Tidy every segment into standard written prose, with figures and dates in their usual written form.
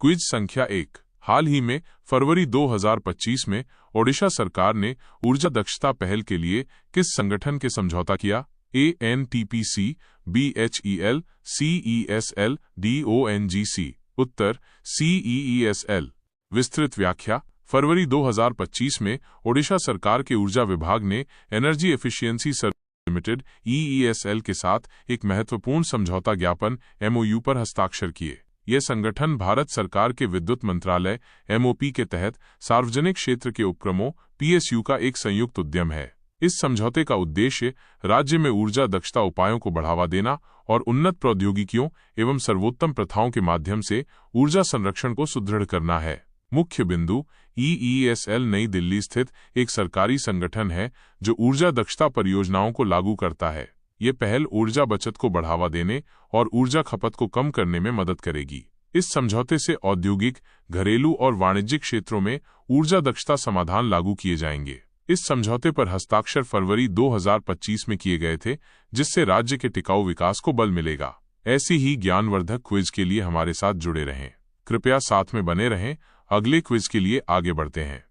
Quiz संख्या 1। हाल ही में फरवरी 2025 में ओडिशा सरकार ने ऊर्जा दक्षता पहल के लिए किस संगठन के समझौता किया? ANTPC, BHEL, CESL, DONGC। उत्तर CEESL। विस्तृत व्याख्या। फरवरी 2025 में ओडिशा सरकार के ऊर्जा विभाग ने energy efficiency service limited EESL के साथ एक महत्वपूर्ण समझौता ज्ञापन MOU पर हस्ताक्षर किए। यह संगठन भारत सरकार के विद्युत मंत्रालय MOP के तहत सार्वजनिक क्षेत्र के उपक्रमों PSU का एक संयुक्त उद्यम है। इस समझौते का उद्देश्य राज्य में ऊर्जा दक्षता उपायों को बढ़ावा देना और उन्नत प्रौद्योगिकियों एवं सर्वोत्तम प्रथाओं के माध्यम से ऊर्जा संरक्षण को सुदृढ़ करना है। मुख्य बिंदु। EESL नई दिल्ली स्थित एक सरकारी संगठन है जो ऊर्जा दक्षता परियोजनाओं को लागू करता है। ये पहल ऊर्जा बचत को बढ़ावा देने और ऊर्जा खपत को कम करने में मदद करेगी। इस समझौते से औद्योगिक, घरेलू और वाणिज्यिक क्षेत्रों में ऊर्जा दक्षता समाधान लागू किए जाएंगे। इस समझौते पर हस्ताक्षर फरवरी 2025 में किए गए थे, जिससे राज्य के टिकाऊ विकास को बल मिलेगा। ऐसी ही ज्ञानवर्धक क्विज के लिए हमारे साथ जुड़े रहें। कृपया साथ में बने रहें। अगले क्विज के लिए आगे बढ़ते हैं।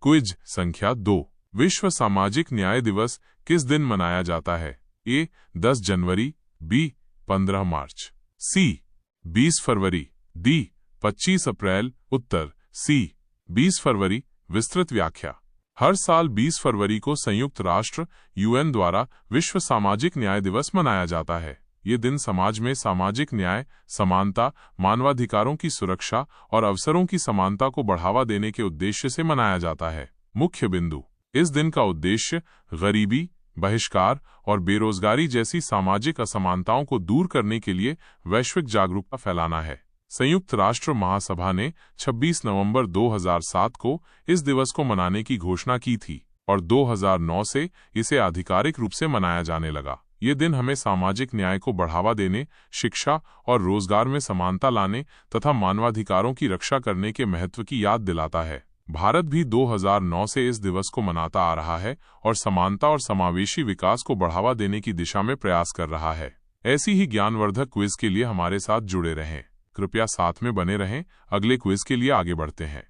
क्विज संख्या 2। विश्व सामाजिक न्याय दिवस किस दिन मनाया जाता है? A 10 January, B 15 March, C 20 February, D 25 April. Uttar C 20 फरवरी। विस्तृत व्याख्या। हर साल 20 फरवरी को संयुक्त राष्ट्र UN द्वारा विश्व सामाजिक न्याय दिवस मनाया जाता है। ये दिन समाज में सामाजिक न्याय, समानता, मानवाधिकारों की सुरक्षा और अवसरों की समानता को बढ़ावा देने के उद्देश्य से मनाया जाता है। मुख्य बिंदु। इस दिन का उद्देश्य गरीबी, बहिष्कार और बेरोजगारी जैसी सामाजिक असमानताओं को दूर करने के लिए वैश्विक जागरूकता फैलाना है। संयुक्त राष्ट्र महासभा ने 26 नवंबर 2007 को इस दिवस को मनाने की घोषणा की थी और 2009 से इसे आधिकारिक रूप से मनाया जाने लगा। ये दिन हमें सामाजिक न्याय को बढ़ावा देने, शिक्षा और रोजगार में समानता लाने तथा मानवाधिकारों की रक्षा करने के महत्व की याद दिलाता है। भारत भी 2009 से इस दिवस को मनाता आ रहा है और समानता और समावेशी विकास को बढ़ावा देने की दिशा में प्रयास कर रहा है। ऐसी ही ज्ञानवर्धक क्विज के लिए हमारे साथ जुड़े रहें। कृपया साथ में बने रहें। अगले क्विज के लिए आगे बढ़ते हैं।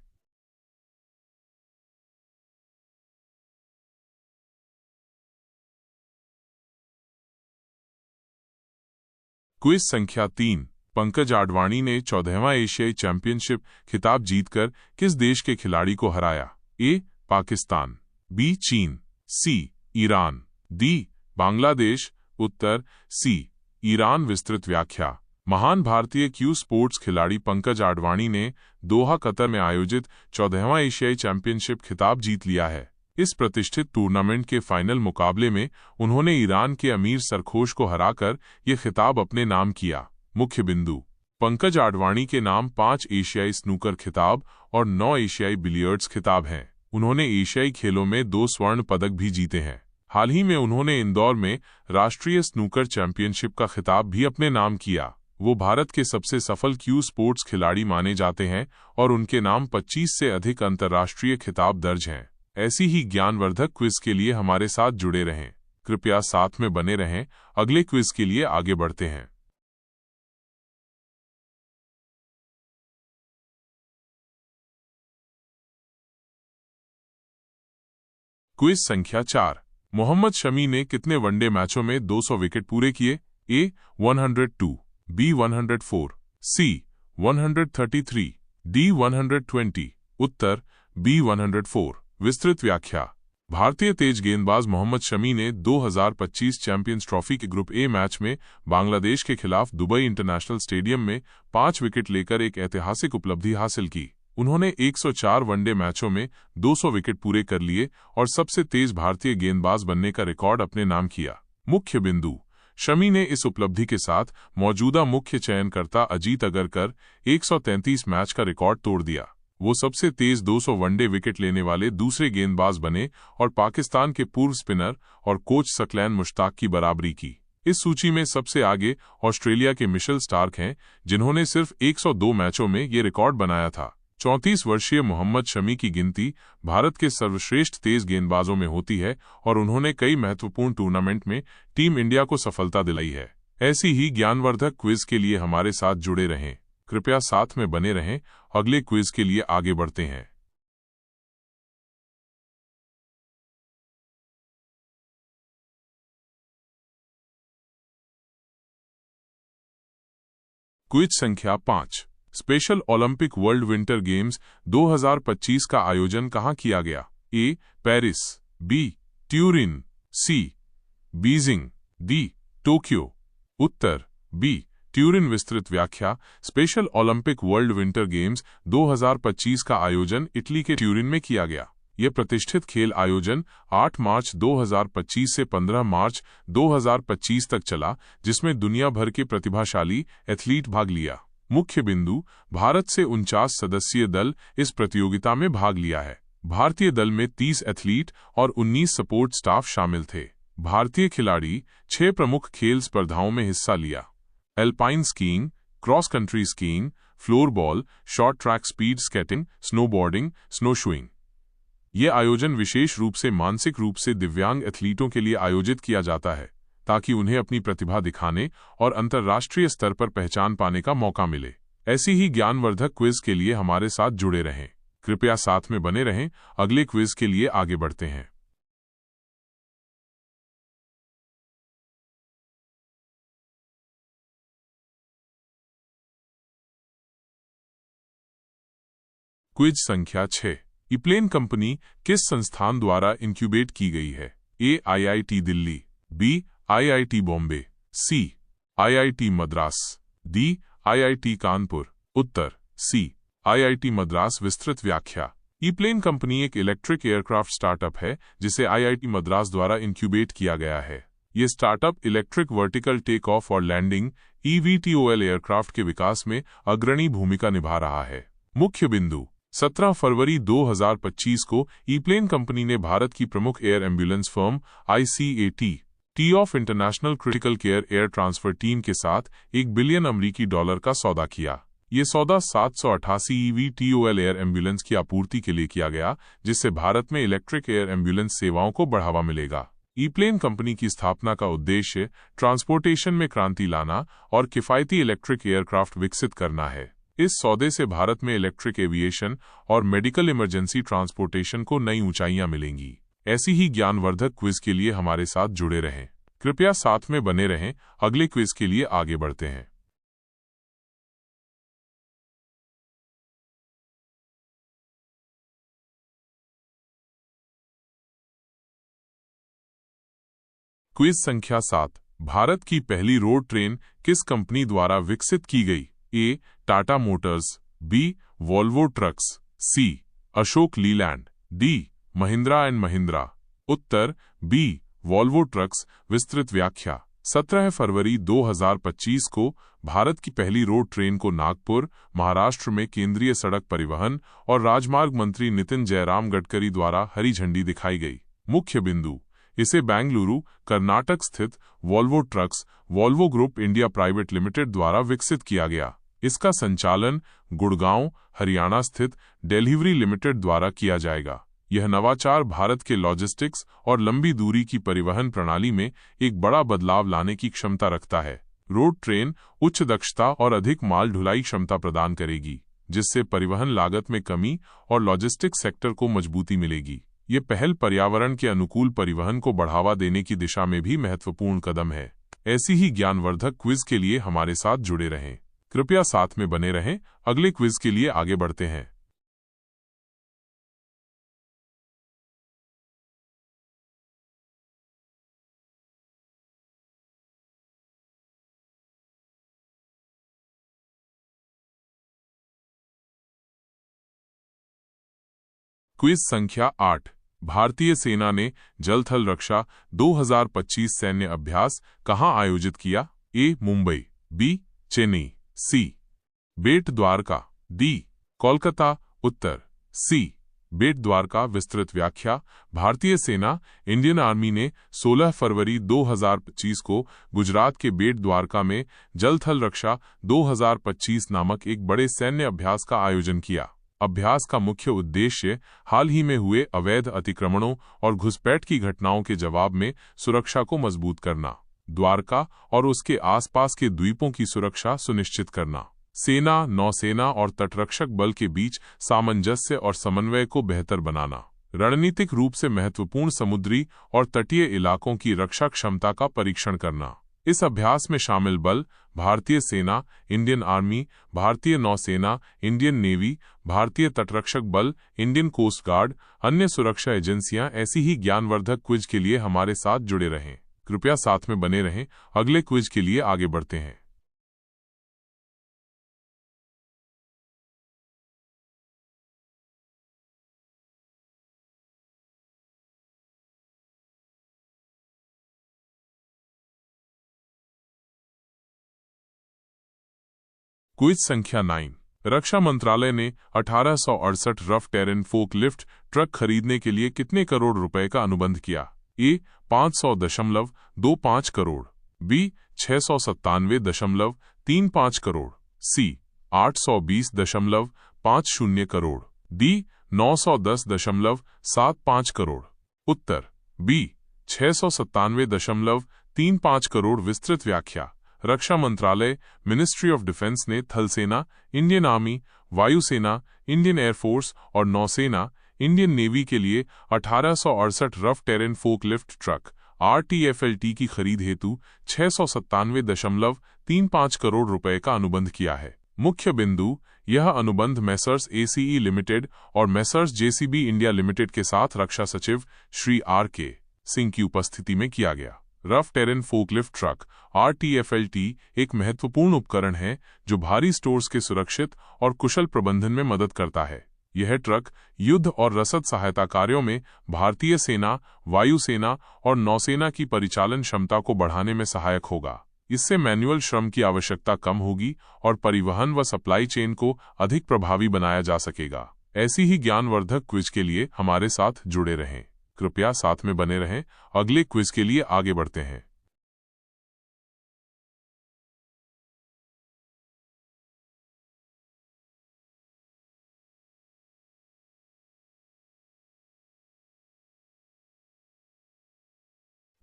क्विज संख्या 3। पंकज आडवाणी ने 14वां एशियाई चैंपियनशिप खिताब जीतकर किस देश के खिलाड़ी को हराया? A पाकिस्तान, B चीन, C ईरान, D बांग्लादेश। उत्तर C ईरान। विस्तृत व्याख्या। महान भारतीय क्यू स्पोर्ट्स खिलाड़ी पंकज आडवाणी ने दोहा कतर में आयोजित 14वां एशियाई चैंपियनशिप खिताब जीत लिया है। इस प्रतिष्ठित टूर्नामेंट के फाइनल मुकाबले में उन्होंने ईरान के अमीर सरखोश को हराकर ये खिताब अपने नाम किया। मुख्य बिंदु। पंकज आडवाणी के नाम 5 एशियाई स्नूकर खिताब और 9 एशियाई बिलियर्ड्स खिताब हैं। उन्होंने एशियाई खेलों में 2 स्वर्ण पदक भी जीते हैं। हाल ही में उन्होंने इंदौर में राष्ट्रीय स्नूकर चैंपियनशिप का खिताब भी अपने नाम किया। वो भारत के सबसे सफल क्यू स्पोर्ट्स खिलाड़ी माने जाते हैं और उनके नाम 25 से अधिक अंतर्राष्ट्रीय खिताब दर्ज हैं। ऐसी ही ज्ञानवर्धक क्विज के लिए हमारे साथ जुड़े रहें। कृपया साथ में बने रहें। अगले क्विज के लिए आगे बढ़ते हैं। क्विज संख्या 4। मोहम्मद शमी ने कितने वनडे मैचों में 200 विकेट पूरे किए? A 102, B 104, C 133, D 120। Uttar B 104। विस्तृत व्याख्या। भारतीय तेज गेंदबाज मोहम्मद शमी ने 2025 चैंपियंस ट्रॉफी के ग्रुप A मैच में बांग्लादेश के खिलाफ दुबई इंटरनेशनल स्टेडियम में 5 विकेट लेकर एक ऐतिहासिक उपलब्धि हासिल की। उन्होंने 104 वनडे मैचों में 200 विकेट पूरे कर लिए और सबसे तेज भारतीय गेंदबाज बनने का रिकॉर्ड अपने नाम किया। मुख्य बिंदु। शमी ने इस उपलब्धि के साथ मौजूदा मुख्य चयनकर्ता अजीत अगरकर 133 मैच का रिकॉर्ड तोड़ दिया। वो सबसे तेज 200 वनडे विकेट लेने वाले दूसरे गेंदबाज बने और पाकिस्तान के पूर्व स्पिनर और कोच सकलैन मुश्ताक की बराबरी की। इस सूची में सबसे आगे ऑस्ट्रेलिया के मिशेल स्टार्क हैं, जिन्होंने सिर्फ 102 मैचों में ये रिकॉर्ड बनाया था। 34 वर्षीय मोहम्मद शमी की गिनती भारत के सर्वश्रेष्ठ तेज गेंदबाजों में होती है और उन्होंने कई महत्वपूर्ण टूर्नामेंट में टीम इंडिया को सफलता दिलाई है। ऐसी ही ज्ञानवर्धक क्विज के लिए हमारे साथ जुड़े रहें। कृपया साथ में बने रहें। अगले क्विज के लिए आगे बढ़ते हैं। क्विज संख्या 5। Special Olympic World Winter Games 2025 का आयोजन कहां किया गया? A. Paris, B. Turin, C. Beijing, D. Tokyo. उत्तर बी. ट्यूरिन। विस्तृत व्याख्या। Special Olympic World Winter Games 2025 का आयोजन इटली के ट्यूरिन में किया गया। यह प्रतिष्ठित खेल आयोजन 8 मार्च 2025 से 15 मार्च 2025 तक चला, जिसमें दुनिया भर के प्रतिभाशाली एथलीट भाग लिया। मुख्य बिंदु: भारत से 49 सदस्यीय दल इस प्रतियोगिता में भाग लिया है। भारतीय दल में 30 एथलीट और 19 सपोर्ट स्टाफ शामिल थे। भारतीय खिलाड़ी 6 प्रमुख खेल स्पर्धाओं में हिस्सा लिया: alpine skiing, cross country skiing, floorball, short track speed skating, snowboarding, snowshoeing. ये आयोजन विशेष रूप से मानसिक रूप से दिव्यांग एथलीटों के लिए आयोजित किया जाता है, ताकि उन्हें अपनी प्रतिभा दिखाने और अंतर्राष्ट्रीय स्तर पर पहचान पाने का मौका मिले। ऐसी ही ज्ञानवर्धक क्विज के लिए हमारे साथ जुड़े रहें। कृपया साथ में बने रहें। अगले क्विज के लिए आगे बढ़ते हैं। क्विज संख्या 6। इप्लेन कंपनी किस संस्थान द्वारा इंक्यूबेट की गई है? A. IIT Delhi, B. IIT Bombay, C. IIT Madras, D. IIT Kanpur. उत्तर सी. आईआईटी मद्रास। विस्तृत व्याख्या। इप्लेन कंपनी एक इलेक्ट्रिक एयरक्राफ्ट स्टार्टअप है जिसे आईआईटी मद्रास द्वारा इंक्यूबेट किया गया है। ये startup electric vertical take off और लैंडिंग (EVTOL) एयरक्राफ्ट के विकास में अग्रणी भूमिका निभा रहा है। मुख्य बिंदु: 17 फरवरी 2025 को इप्लेन कंपनी ने भारत की प्रमुख air ambulance firm ICAT T of international critical care air transfer team के साथ $1 बिलियन का सौदा किया। ये सौदा 788 EVTOL एयर एम्बुलेंस की आपूर्ति के लिए किया गया, जिससे भारत में इलेक्ट्रिक एयर एम्बुलेंस सेवाओं को बढ़ावा मिलेगा। इप्लेन कंपनी की स्थापना का उद्देश्य ट्रांसपोर्टेशन में क्रांति लाना और किफायती इलेक्ट्रिक एयरक्राफ्ट विकसित करना है। इस सौदे से भारत में इलेक्ट्रिक एविएशन और मेडिकल इमरजेंसी ट्रांसपोर्टेशन को नई ऊंचाइयां मिलेंगी। ऐसी ही ज्ञानवर्धक क्विज के लिए हमारे साथ जुड़े रहें। कृपया साथ में बने रहें। अगले क्विज के लिए आगे बढ़ते हैं। क्विज संख्या 7। भारत की पहली रोड ट्रेन किस कंपनी द्वारा विकसित की गई? A. Tata Motors, B. Volvo Trucks, C. Ashok Leyland, D. Mahindra and Mahindra. उत्तर बी. Volvo Trucks. विस्तृत व्याख्या। 17 फरवरी 2025 को भारत की पहली रोड ट्रेन को नागपुर, महाराष्ट्र में केंद्रीय सड़क परिवहन और राजमार्ग मंत्री नितिन जयराम गडकरी द्वारा हरी झंडी दिखाई गई। मुख्य बिंदु: इसे बेंगलुरु, कर्नाटक स्थित Volvo trucks, Volvo group India private limited द्वारा विकसित किया गया। इसका संचालन गुड़गांव, हरियाणा स्थित डेलीवरी लिमिटेड द्वारा किया जाएगा। यह नवाचार भारत के लॉजिस्टिक्स और लंबी दूरी की परिवहन प्रणाली में एक बड़ा बदलाव लाने की क्षमता रखता है। रोड ट्रेन उच्च दक्षता और अधिक माल ढुलाई क्षमता प्रदान करेगी, जिससे परिवहन लागत में कमी और लॉजिस्टिक्स सेक्टर को मजबूती मिलेगी। ये पहल पर्यावरण के अनुकूल परिवहन को बढ़ावा देने की दिशा में भी महत्वपूर्ण कदम है। ऐसी ही ज्ञानवर्धक क्विज के लिए हमारे साथ जुड़े रहें। कृपया साथ में बने रहें। अगले क्विज के लिए आगे बढ़ते हैं। क्विज संख्या 8। भारतीय सेना ने जल थल रक्षा 2025 सैन्य अभ्यास कहां आयोजित किया? ए. मुंबई, बी. चेन्नई, सी. बेट द्वारका, डी. कोलकाता। उत्तर सी. बेट द्वारका। विस्तृत व्याख्या। भारतीय सेना इंडियन आर्मी ने 16 फरवरी 2025 को गुजरात के बेट द्वारका में जल थल रक्षा 2025 नामक एक बड़े सैन्य अभ्यास का आयोजन किया। अभ्यास का मुख्य उद्देश्य हाल ही में हुए अवैध अतिक्रमणों और घुसपैठ की घटनाओं के जवाब में सुरक्षा को मजबूत करना, द्वारका और उसके आसपास के द्वीपों की सुरक्षा सुनिश्चित करना, सेना, नौसेना और तटरक्षक बल के बीच सामंजस्य और समन्वय को बेहतर बनाना, रणनीतिक रूप से महत्वपूर्ण समुद्री और तटीय इलाकों की रक्षा क्षमता का परीक्षण करना। इस अभ्यास में शामिल बल भारतीय सेना, इंडियन आर्मी, भारतीय नौसेना, इंडियन नेवी, भारतीय तटरक्षक बल, इंडियन कोस्ट गार्ड, अन्य सुरक्षा एजेंसियां ऐसी ही ज्ञानवर्धक क्विज के लिए हमारे साथ जुड़े रहें। कृपया साथ में बने रहें। अगले क्विज के लिए आगे बढ़ते हैं। क्विज संख्या 9। रक्षा मंत्रालय ने 1868 रफ टेरेन फोकलिफ्ट ट्रक खरीदने के लिए कितने करोड़ रुपए का अनुबंध किया? ए 500.25 करोड़, बी 697.35 करोड़, सी 820.50 करोड़, डी 910.75 करोड़। उत्तर बी 697.35 करोड़। विस्तृत व्याख्या। रक्षा मंत्रालय मिनिस्ट्री ऑफ डिफेंस ने थल सेना, इंडियन आर्मी, वायुसेना, इंडियन एयरफोर्स और नौसेना, इंडियन नेवी के लिए 1868 rough terrain forklift truck RTFLT की खरीद हेतु 697.35 करोड़ रुपए का अनुबंध किया है। मुख्य बिंदु। यह अनुबंध मेसर्स ACE लिमिटेड और मेसर्स JCB इंडिया लिमिटेड के साथ रक्षा सचिव श्री RK सिंह की उपस्थिति में किया गया। Rough terrain forklift truck RTFLT एक महत्वपूर्ण उपकरण है जो भारी स्टोर्स के सुरक्षित और कुशल प्रबंधन में मदद करता है। यह ट्रक युद्ध और रसद सहायता कार्यों में भारतीय सेना, वायुसेना और नौसेना की परिचालन क्षमता को बढ़ाने में सहायक होगा। इससे मैनुअल श्रम की आवश्यकता कम होगी और परिवहन व सप्लाई चेन को अधिक प्रभावी बनाया जा सकेगा। ऐसी ही ज्ञानवर्धक क्विज के लिए हमारे साथ जुड़े रहें। कृपया साथ में बने रहें। अगले क्विज के लिए आगे बढ़ते हैं।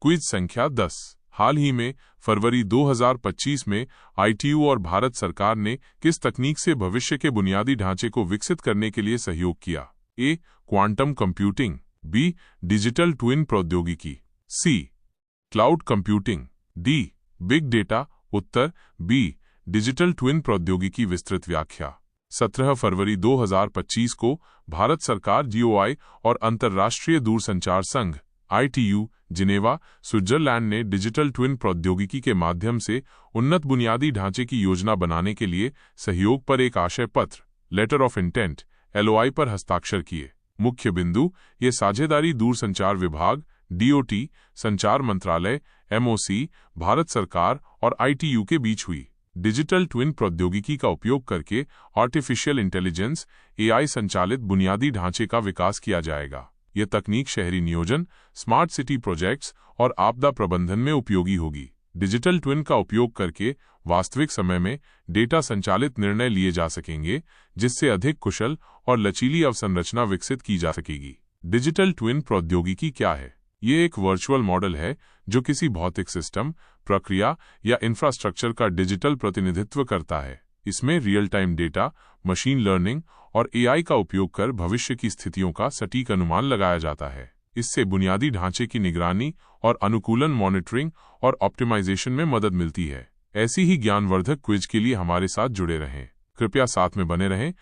क्विज संख्या 10। हाल ही में फरवरी 2025 में ITU और भारत सरकार ने किस तकनीक से भविष्य के बुनियादी ढांचे को विकसित करने के लिए सहयोग किया? A quantum computing, B digital twin प्रौद्योगिकी, C cloud computing, D big data. उत्तर बी डिजिटल ट्विन प्रौद्योगिकी। विस्तृत व्याख्या। 17 फरवरी 2025 को भारत सरकार GOI और अंतर्राष्ट्रीय दूरसंचार संघ ITU जिनेवा, स्विट्जरलैंड ने डिजिटल ट्विन प्रौद्योगिकी के माध्यम से उन्नत बुनियादी ढांचे की योजना बनाने के लिए सहयोग पर एक आशय पत्र लेटर ऑफ इंटेंट LOI पर हस्ताक्षर किए। मुख्य बिंदु। ये साझेदारी दूरसंचार विभाग DOT, संचार मंत्रालय MOC, भारत सरकार और ITU के बीच हुई। डिजिटल ट्विन प्रौद्योगिकी का उपयोग करके आर्टिफिशियल इंटेलिजेंस AI संचालित बुनियादी ढांचे का विकास किया जाएगा। यह तकनीक शहरी नियोजन, स्मार्ट सिटी प्रोजेक्ट्स और आपदा प्रबंधन में उपयोगी होगी। डिजिटल ट्विन का उपयोग करके वास्तविक समय में डेटा संचालित निर्णय लिए जा सकेंगे, जिससे अधिक कुशल और लचीली अवसंरचना विकसित की जा सकेगी। डिजिटल ट्विन प्रौद्योगिकी क्या है? ये एक वर्चुअल मॉडल है जो किसी भौतिक सिस्टम, प्रक्रिया या इंफ्रास्ट्रक्चर का डिजिटल प्रतिनिधित्व करता है। इसमें real time data, machine learning और AI का उपयोग कर भविष्य की स्थितियों का सटीक अनुमान लगाया जाता है। इससे बुनियादी ढांचे की निगरानी और अनुकूलन, मॉनिटरिंग और ऑप्टिमाइजेशन में मदद मिलती है। ऐसी ही ज्ञानवर्धक क्विज के लिए हमारे साथ जुड़े रहें। कृपया साथ में बने रहें।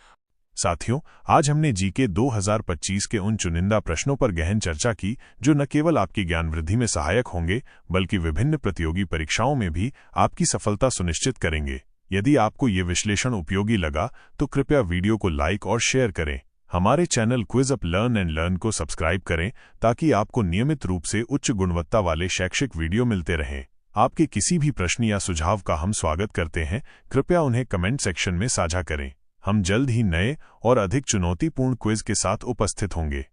साथियों, आज हमने GK 2025 के उन चुनिंदा प्रश्नों पर गहन चर्चा की जो न केवल आपकी ज्ञान वृद्धि में सहायक होंगे, बल्कि विभिन्न प्रतियोगी परीक्षाओं में भी आपकी सफलता सुनिश्चित करेंगे। यदि आपको ये विश्लेषण उपयोगी लगा तो कृपया वीडियो को लाइक और शेयर करें। हमारे channel quiz up learn and learn को सब्सक्राइब करें ताकि आपको नियमित रूप से उच्च गुणवत्ता वाले शैक्षिक वीडियो मिलते रहें। आपके किसी भी प्रश्न या सुझाव का हम स्वागत करते हैं। कृपया उन्हें कमेंट सेक्शन में साझा करें। हम जल्द ही नए और अधिक चुनौतीपूर्ण क्विज के साथ उपस्थित होंगे।